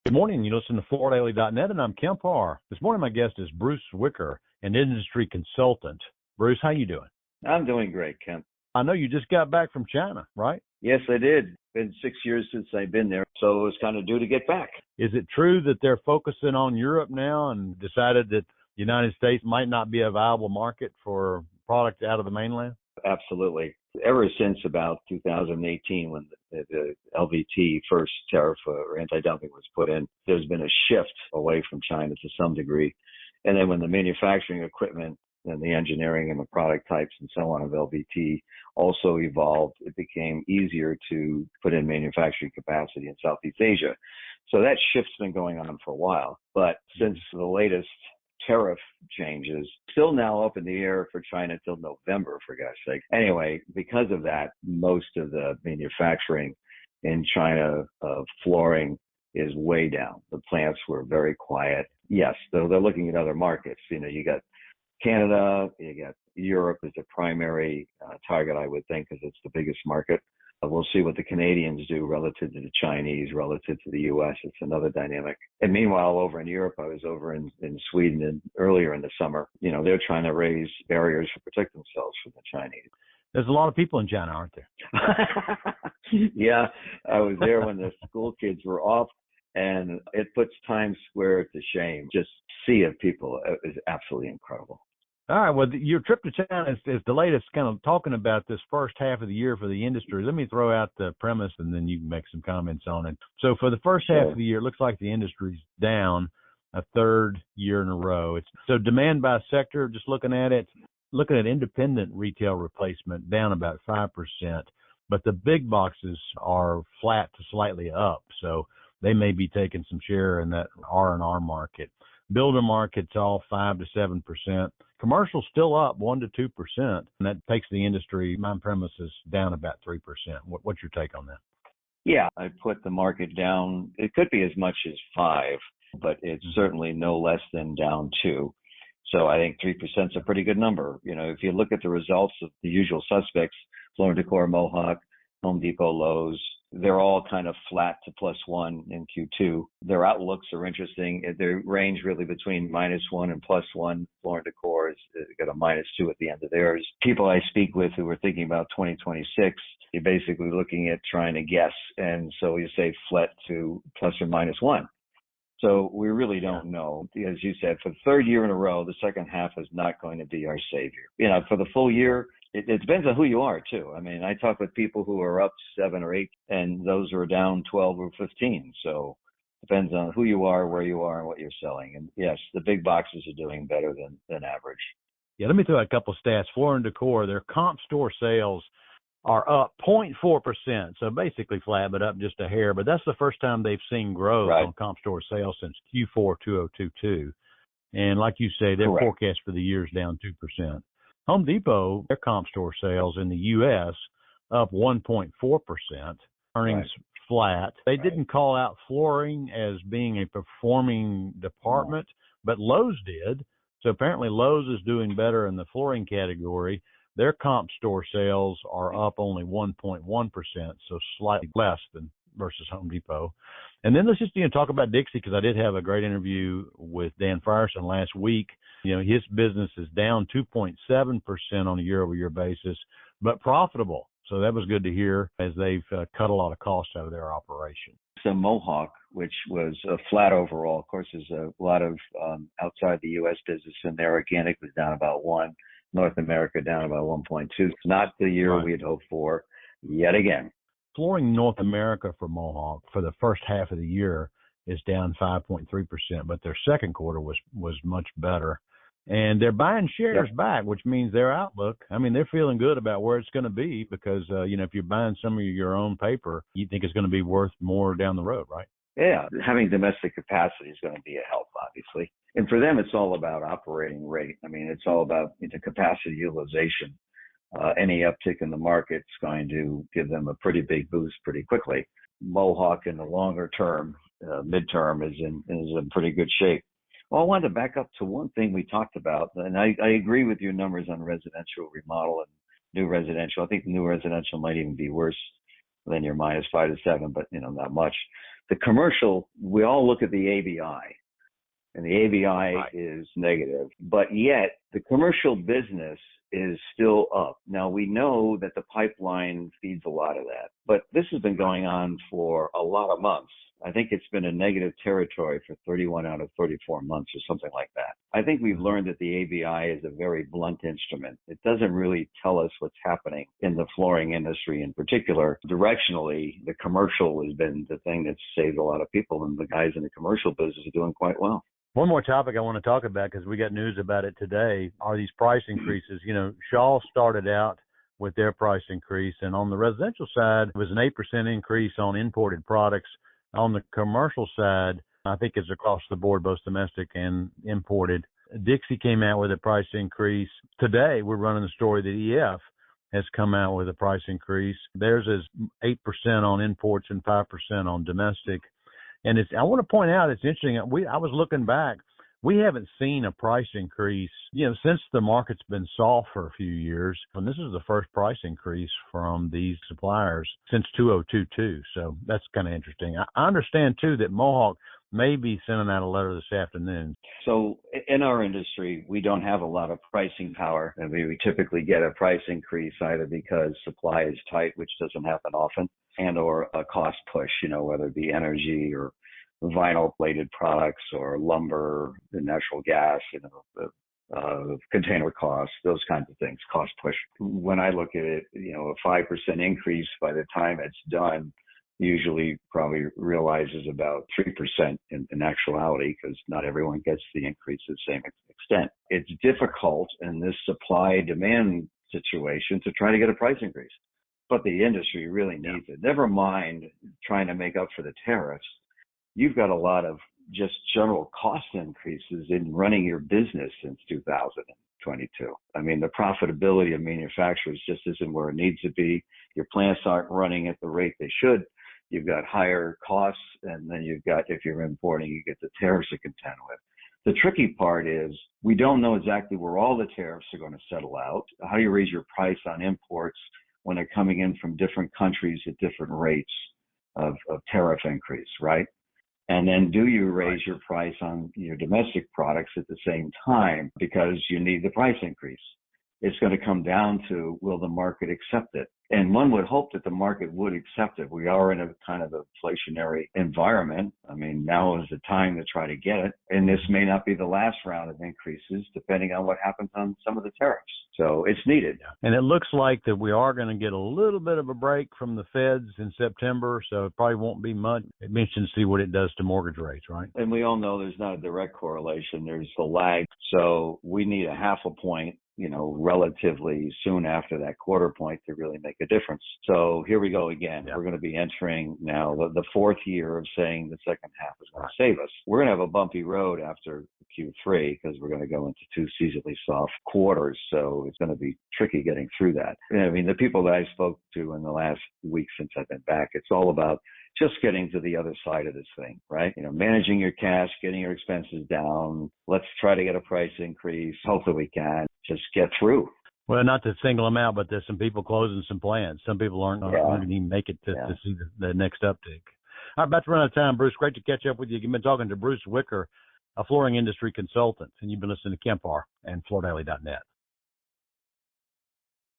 Good morning. You listen to FloorDaily.net, and I'm Kemp Harr. This morning, my guest is Bruce Zwicker, an industry consultant. Bruce, how you doing? I'm doing great, Kemp. I know you just got back from China, right? Yes, I did. Been 6 years since I've been there, so it was kind of due to get back. Is it true that they're focusing on Europe now and decided that the United States might not be a viable market for product out of the mainland? Absolutely. Ever since about 2018, when the LVT first tariff or anti-dumping was put in, there's been a shift away from China to some degree. And then when the manufacturing equipment and the engineering and the product types and so on of LVT also evolved, it became easier to put in manufacturing capacity in Southeast Asia. So that shift's been going on for a while. But since the latest tariff changes, still now up in the air for China till November, for God's sake. Anyway, because of that, most of the manufacturing in China of flooring is way down. The plants were very quiet. Yes, they're looking at other markets. You know, you got Canada, you got Europe as a primary target, I would think, because it's the biggest market. We'll see what the Canadians do relative to the Chinese, relative to the U.S. It's another dynamic. And meanwhile, over in Europe, I was over in Sweden and earlier in the summer. You know, they're trying to raise barriers to protect themselves from the Chinese. There's a lot of people in China, aren't there? Yeah, I was there when the school kids were off, and it puts Times Square to shame. Just sea of people is absolutely incredible. All right. Well, your trip to China is the latest kind of talking about this first half of the year for the industry. Let me throw out the premise and then you can make some comments on it. So for the first half of the year, it looks like the industry's down a third year in a row. So demand by sector, just looking at independent retail replacement down about 5%, but the big boxes are flat to slightly up. So they may be taking some share in that R&R market. Builder market's all 5 to 7%. Commercial's still up 1 to 2%, and that takes the industry, my premises, down about 3%. What's your take on that? Yeah, I put the market down. It could be as much as 5, but it's certainly no less than down 2. So I think 3% is a pretty good number. You know, if you look at the results of the usual suspects, Floor & Decor, Mohawk, Home Depot, Lowe's, they're all kind of flat to +1 in Q2. Their outlooks are interesting. They range really between -1 and +1. Floor & Decor has got a -2 at the end of theirs. People I speak with who are thinking about 2026, you're basically looking at trying to guess. And so you say flat to ±1. So we really don't know. As you said, for the third year in a row, the second half is not going to be our savior. You know, for the full year, it depends on who you are, too. I mean, I talk with people who are up 7 or 8, and those who are down 12 or 15. So it depends on who you are, where you are, and what you're selling. And yes, the big boxes are doing better than average. Yeah, let me throw out a couple of stats. Floor & Decor, their comp store sales are up 0.4%, so basically flat, but up just a hair. But that's the first time they've seen growth on comp store sales since Q4 2022. And like you say, their forecast for the year is down 2%. Home Depot, their comp store sales in the U.S. up 1.4%, earnings flat. They didn't call out flooring as being a performing department, but Lowe's did. So apparently Lowe's is doing better in the flooring category. Their comp store sales are up only 1.1%, so slightly less than versus Home Depot. And then let's just talk about Dixie, because I did have a great interview with Dan Frierson last week. You know, his business is down 2.7% on a year-over-year basis, but profitable. So that was good to hear as they've cut a lot of costs out of their operation. So Mohawk, which was flat overall, of course, there's a lot of outside the U.S. business, and their organic was down about 1. North America down about 1.2. It's not the year we had hoped for yet again. Flooring North America for Mohawk for the first half of the year is down 5.3%, but their second quarter was much better. And they're buying shares back, which means their outlook, I mean, they're feeling good about where it's going to be because, if you're buying some of your own paper, you think it's going to be worth more down the road, right? Yeah, having domestic capacity is going to be a help, obviously. And for them, it's all about operating rate. I mean, it's all about the capacity utilization. Any uptick in the market is going to give them a pretty big boost pretty quickly. Mohawk in the longer term, midterm, is in pretty good shape. Well, I wanted to back up to one thing we talked about, and I agree with your numbers on residential remodel and new residential. I think new residential might even be worse then you're minus 5 to 7, but not much. The commercial, we all look at the ABI, and the ABI is negative, but yet the commercial business is still up. Now, we know that the pipeline feeds a lot of that, but this has been going on for a lot of months. I think it's been a negative territory for 31 out of 34 months or something like that. I think we've learned that the ABI is a very blunt instrument. It doesn't really tell us what's happening in the flooring industry in particular. Directionally, the commercial has been the thing that's saved a lot of people, and the guys in the commercial business are doing quite well. One more topic I want to talk about, because we got news about it today, are these price increases. Shaw started out with their price increase, and on the residential side, it was an 8% increase on imported products. On the commercial side, I think it's across the board, both domestic and imported. Dixie came out with a price increase. Today, we're running the story that EF has come out with a price increase. Theirs is 8% on imports and 5% on domestic. And I want to point out, it's interesting. I was looking back. We haven't seen a price increase, since the market's been soft for a few years. And this is the first price increase from these suppliers since 2022. So that's kind of interesting. I understand, too, that Mohawk may be sending out a letter this afternoon. So in our industry, we don't have a lot of pricing power. I mean, we typically get a price increase either because supply is tight, which doesn't happen often, and or a cost push, whether it be energy or vinyl plated products or lumber, the natural gas, the container costs, those kinds of things, cost push. When I look at it, a 5% increase by the time it's done usually probably realizes about 3% in actuality, because not everyone gets the increase to the same extent. It's difficult in this supply-demand situation to try to get a price increase, but the industry really needs it. Never mind trying to make up for the tariffs. You've got a lot of just general cost increases in running your business since 2022. I mean, the profitability of manufacturers just isn't where it needs to be. Your plants aren't running at the rate they should. You've got higher costs, and then you've got, if you're importing, you get the tariffs to contend with. The tricky part is we don't know exactly where all the tariffs are going to settle out. How do you raise your price on imports when they're coming in from different countries at different rates of tariff increase, right? And then do you raise your price on your domestic products at the same time because you need the price increase? It's going to come down to, will the market accept it? And one would hope that the market would accept it. We are in a kind of inflationary environment. I mean, now is the time to try to get it. And this may not be the last round of increases, depending on what happens on some of the tariffs. So it's needed. And it looks like that we are going to get a little bit of a break from the feds in September, so it probably won't be much. It mentions see what it does to mortgage rates, right? And we all know there's not a direct correlation. There's a lag. So we need a half a point, relatively soon after that quarter point to really make a difference. So here we go again. Yeah. We're going to be entering now the fourth year of saying the second half is going to save us. We're going to have a bumpy road after Q3 because we're going to go into two seasonally soft quarters. So it's going to be tricky getting through that. I mean, the people that I spoke to in the last week since I've been back, it's all about just getting to the other side of this thing, right? Managing your cash, getting your expenses down. Let's try to get a price increase. Hopefully we can just get through. Well, not to single them out, but there's some people closing some plants. Some people aren't going to even make it to see the next uptick. I'm about to run out of time, Bruce. Great to catch up with you. You've been talking to Bruce Zwicker, a flooring industry consultant, and you've been listening to Kemp Harr and FloorDaily.net.